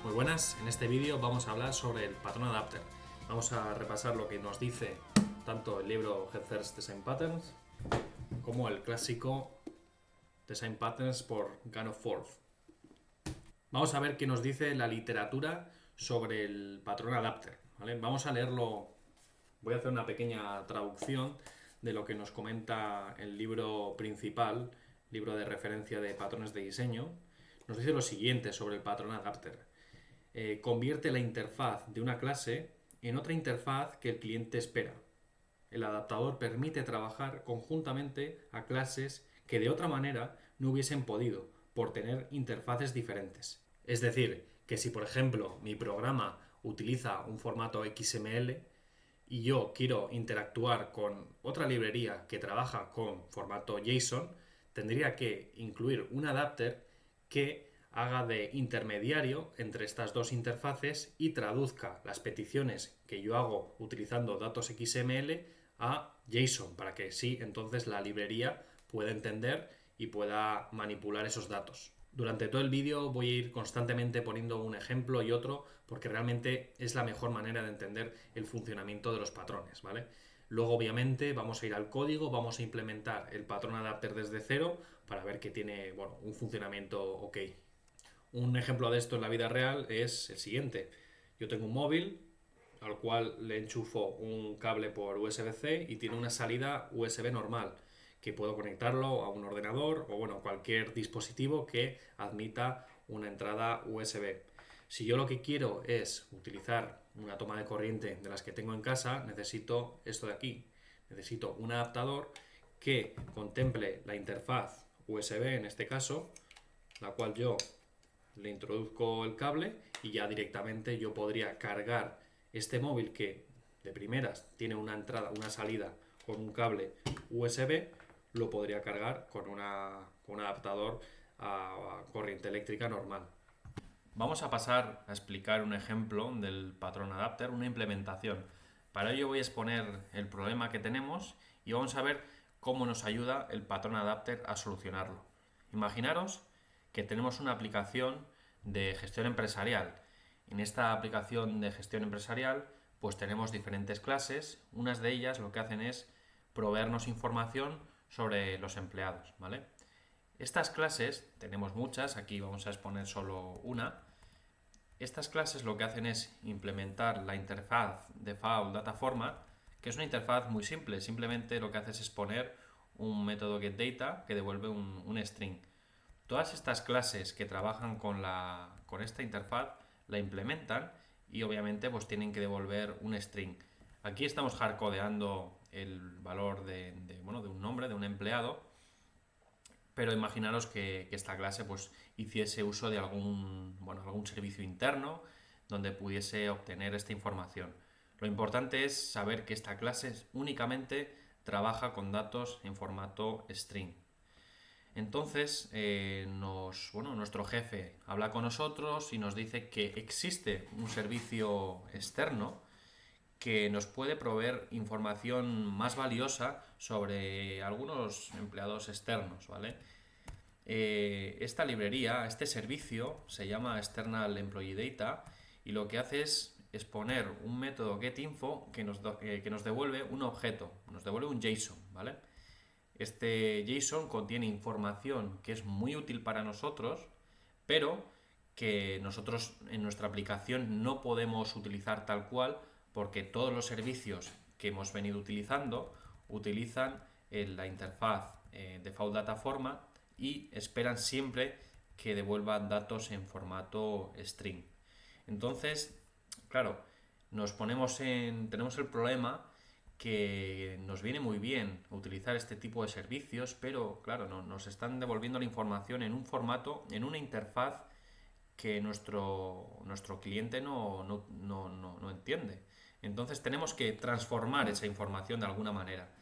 Muy buenas, en este vídeo vamos a hablar sobre el patrón adapter. Vamos a repasar lo que nos dice tanto el libro Head First Design Patterns como el clásico Design Patterns por Gano Forth. Vamos a ver qué nos dice la literatura sobre el patrón adapter, ¿vale? Vamos a leerlo, voy a hacer una pequeña traducción de lo que nos comenta el libro principal, libro de referencia de patrones de diseño. Nos dice lo siguiente sobre el patrón adapter. Convierte la interfaz de una clase en otra interfaz que el cliente espera. El adaptador permite trabajar conjuntamente a clases que de otra manera no hubiesen podido, por tener interfaces diferentes. Es decir, que si por ejemplo mi programa utiliza un formato XML y yo quiero interactuar con otra librería que trabaja con formato JSON, tendría que incluir un adapter que haga de intermediario entre estas dos interfaces y traduzca las peticiones que yo hago utilizando datos XML a JSON, para que sí, entonces la librería pueda entender y pueda manipular esos datos. Durante todo el vídeo voy a ir constantemente poniendo un ejemplo y otro, porque realmente es la mejor manera de entender el funcionamiento de los patrones, ¿vale? Luego, obviamente, vamos a ir al código, vamos a implementar el patrón adapter desde cero para ver que tiene, bueno, un funcionamiento ok. Un ejemplo de esto en la vida real es el siguiente. Yo tengo un móvil al cual le enchufo un cable por USB-C y tiene una salida USB normal, que puedo conectarlo a un ordenador o bueno, cualquier dispositivo que admita una entrada USB. Si yo lo que quiero es utilizar una toma de corriente de las que tengo en casa, necesito esto de aquí. Necesito un adaptador que contemple la interfaz USB en este caso, la cual yo le introduzco el cable y ya directamente yo podría cargar este móvil que de primeras tiene una entrada, una salida con un cable USB, lo podría cargar con un adaptador a corriente eléctrica normal. Vamos a pasar a explicar un ejemplo del patrón adapter, una implementación. Para ello voy a exponer el problema que tenemos y vamos a ver cómo nos ayuda el patrón adapter a solucionarlo. Imaginaros que tenemos una aplicación de gestión empresarial. En esta aplicación de gestión empresarial pues tenemos diferentes clases. Unas de ellas lo que hacen es proveernos información sobre los empleados, ¿vale? Estas clases, tenemos muchas, aquí vamos a exponer solo una. Estas clases lo que hacen es implementar la interfaz default data format, que es una interfaz muy simple. Simplemente lo que hace es exponer un método getData que devuelve un string. Todas estas clases que trabajan con esta interfaz la implementan y obviamente pues tienen que devolver un string. Aquí estamos hardcodeando el valor de un nombre, de un empleado, pero imaginaros que esta clase pues hiciese uso de algún servicio interno donde pudiese obtener esta información. Lo importante es saber que esta clase únicamente trabaja con datos en formato string. Entonces, nuestro jefe habla con nosotros y nos dice que existe un servicio externo que nos puede proveer información más valiosa sobre algunos empleados externos, ¿vale? Esta librería, este servicio, se llama External Employee Data y lo que hace es exponer un método getInfo que nos devuelve un objeto, nos devuelve un JSON, ¿vale? Este JSON contiene información que es muy útil para nosotros, pero que nosotros en nuestra aplicación no podemos utilizar tal cual porque todos los servicios que hemos venido utilizando utilizan la interfaz default data format y esperan siempre que devuelvan datos en formato string. Entonces, claro, tenemos el problema que nos viene muy bien utilizar este tipo de servicios, pero claro, nos están devolviendo la información en un formato, en una interfaz que nuestro cliente no entiende. Entonces tenemos que transformar esa información de alguna manera.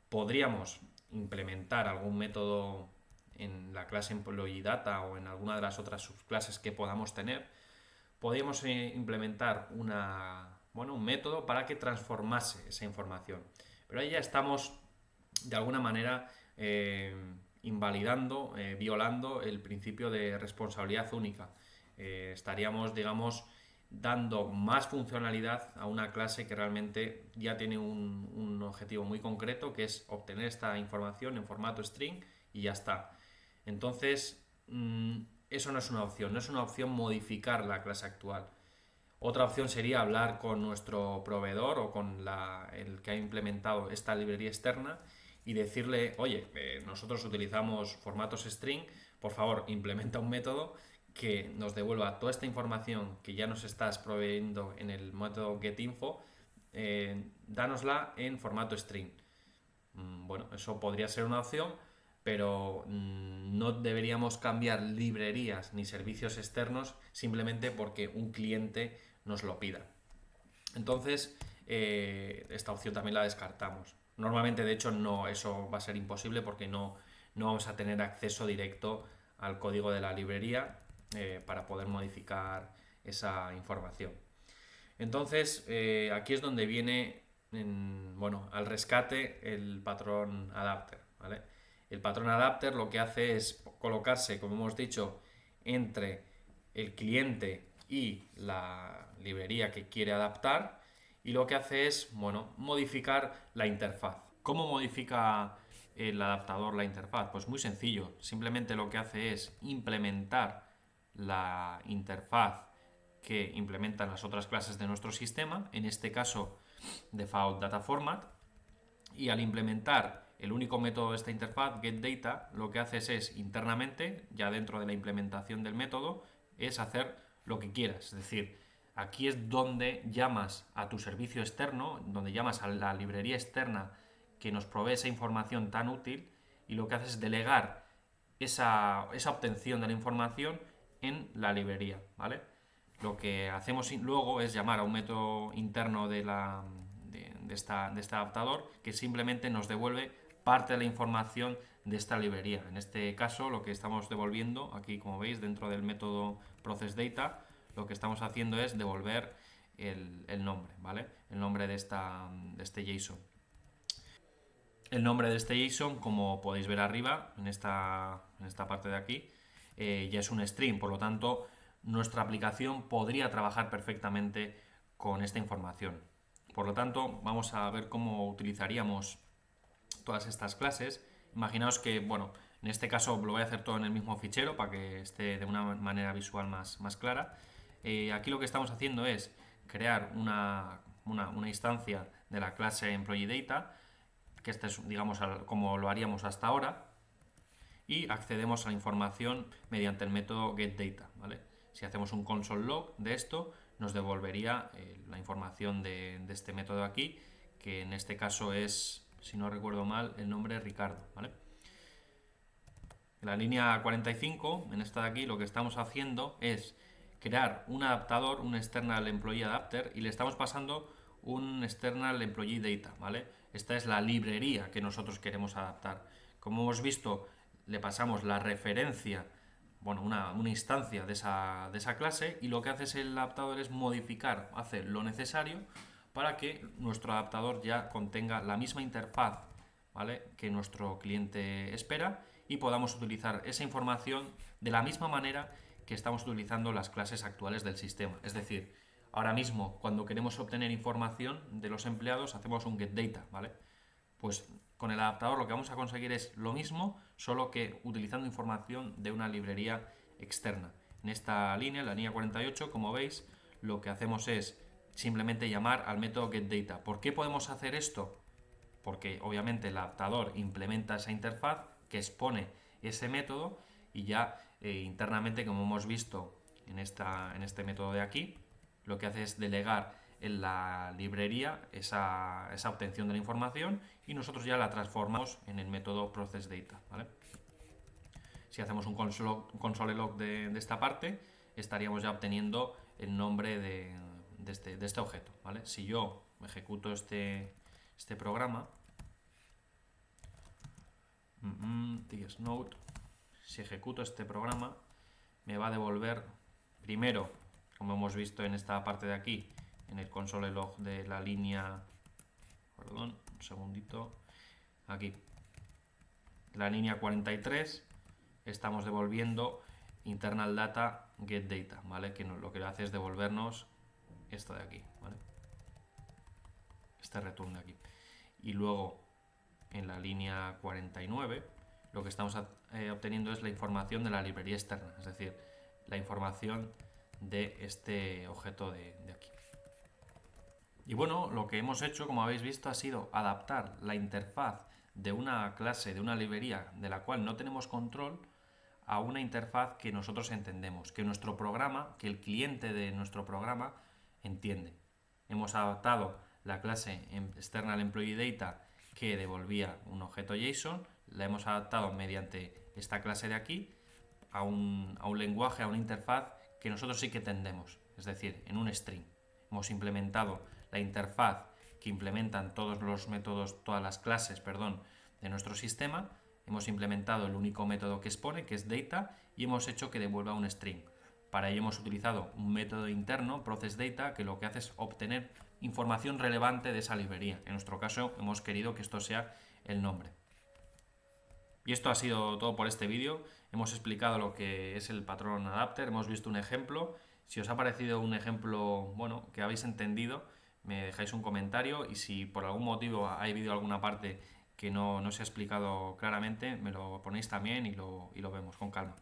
Podríamos implementar algún método en la clase Employee Data o en alguna de las otras subclases que podamos tener. Podríamos implementar un método para que transformase esa información. Pero ahí ya estamos de alguna manera invalidando, violando el principio de responsabilidad única. estaríamos, digamos, dando más funcionalidad a una clase que realmente ya tiene un objetivo muy concreto, que es obtener esta información en formato string y ya está. Entonces, eso no es una opción, no es una opción modificar la clase actual. Otra opción sería hablar con nuestro proveedor o con el que ha implementado esta librería externa y decirle, oye, nosotros utilizamos formatos string, por favor, implementa un método que nos devuelva toda esta información que ya nos estás proveyendo en el método getInfo, dánosla en formato string. Bueno, eso podría ser una opción, pero no deberíamos cambiar librerías ni servicios externos simplemente porque un cliente nos lo pida. Entonces, esta opción también la descartamos. Normalmente, de hecho, no, eso va a ser imposible porque no vamos a tener acceso directo al código de la librería para poder modificar esa información. Entonces, aquí es donde viene al rescate el patrón adapter, ¿vale? El patrón adapter lo que hace es colocarse, como hemos dicho, entre el cliente y la librería que quiere adaptar, y lo que hace es, modificar la interfaz. ¿Cómo modifica el adaptador la interfaz? Pues muy sencillo, simplemente lo que hace es implementar la interfaz que implementan las otras clases de nuestro sistema, en este caso default data format, y al implementar el único método de esta interfaz, getData, lo que haces es internamente, ya dentro de la implementación del método, es hacer lo que quieras. Es decir, aquí es donde llamas a tu servicio externo, donde llamas a la librería externa que nos provee esa información tan útil, y lo que haces es delegar esa obtención de la información en la librería, ¿vale? Lo que hacemos luego es llamar a un método interno de este adaptador que simplemente nos devuelve parte de la información de esta librería. En este caso, lo que estamos devolviendo, aquí como veis, dentro del método processData, lo que estamos haciendo es devolver el nombre, ¿vale? El nombre de este JSON. El nombre de este JSON, como podéis ver arriba, en esta parte de aquí, ya es un string, por lo tanto, nuestra aplicación podría trabajar perfectamente con esta información. Por lo tanto, vamos a ver cómo utilizaríamos todas estas clases. Imaginaos que, en este caso lo voy a hacer todo en el mismo fichero para que esté de una manera visual más clara. Aquí lo que estamos haciendo es crear una instancia de la clase EmployeeData, que este es, digamos, como lo haríamos hasta ahora, y accedemos a la información mediante el método getData, ¿vale? Si hacemos un console log de esto, nos devolvería la información de este método de aquí, que en este caso es, si no recuerdo mal, el nombre es Ricardo, ¿vale? En la línea 45, en esta de aquí, lo que estamos haciendo es crear un adaptador, un external employee adapter, y le estamos pasando un external employee data, ¿vale? Esta es la librería que nosotros queremos adaptar. Como hemos visto, le pasamos la referencia, una instancia de esa clase, y lo que hace el adaptador es modificar, hace lo necesario para que nuestro adaptador ya contenga la misma interfaz, ¿vale?, que nuestro cliente espera, y podamos utilizar esa información de la misma manera que estamos utilizando las clases actuales del sistema. Es decir, ahora mismo, cuando queremos obtener información de los empleados, hacemos un getData, ¿vale? Pues con el adaptador lo que vamos a conseguir es lo mismo, solo que utilizando información de una librería externa. En esta línea, en la línea 48, como veis, lo que hacemos es simplemente llamar al método getData. ¿Por qué podemos hacer esto? Porque obviamente el adaptador implementa esa interfaz que expone ese método, y ya internamente, como hemos visto en este método de aquí, lo que hace es delegar en la librería esa obtención de la información, y nosotros ya la transformamos en el método processData, ¿vale? Si hacemos un console log de esta parte, estaríamos ya obteniendo el nombre de este objeto, ¿vale? Si yo ejecuto este programa, tsnode, si ejecuto este programa, me va a devolver primero, como hemos visto en esta parte de aquí, en el console log de la línea, perdón, un segundito, aquí, la línea 43, estamos devolviendo internal data getData, ¿vale? Que lo que hace es devolvernos esto de aquí, ¿vale? Este return de aquí. Y luego, en la línea 49, lo que estamos obteniendo es la información de la librería externa, es decir, la información de este objeto de aquí. Y bueno, lo que hemos hecho, como habéis visto, ha sido adaptar la interfaz de una clase, de una librería de la cual no tenemos control, a una interfaz que nosotros entendemos, que nuestro programa, que el cliente de nuestro programa entiende. Hemos adaptado la clase external employee data que devolvía un objeto JSON, la hemos adaptado mediante esta clase de aquí a un lenguaje, a una interfaz que nosotros sí que entendemos, es decir, en un string. Hemos implementado la interfaz que implementan todos los métodos, todas las clases, perdón, de nuestro sistema. Hemos implementado el único método que expone, que es data, y hemos hecho que devuelva un string. Para ello hemos utilizado un método interno, processData, que lo que hace es obtener información relevante de esa librería. En nuestro caso hemos querido que esto sea el nombre. Y esto ha sido todo por este vídeo. Hemos explicado lo que es el patrón adapter, hemos visto un ejemplo. Si os ha parecido un ejemplo, bueno, que habéis entendido, me dejáis un comentario, y si por algún motivo ha habido alguna parte que no se ha explicado claramente, me lo ponéis también y lo vemos con calma.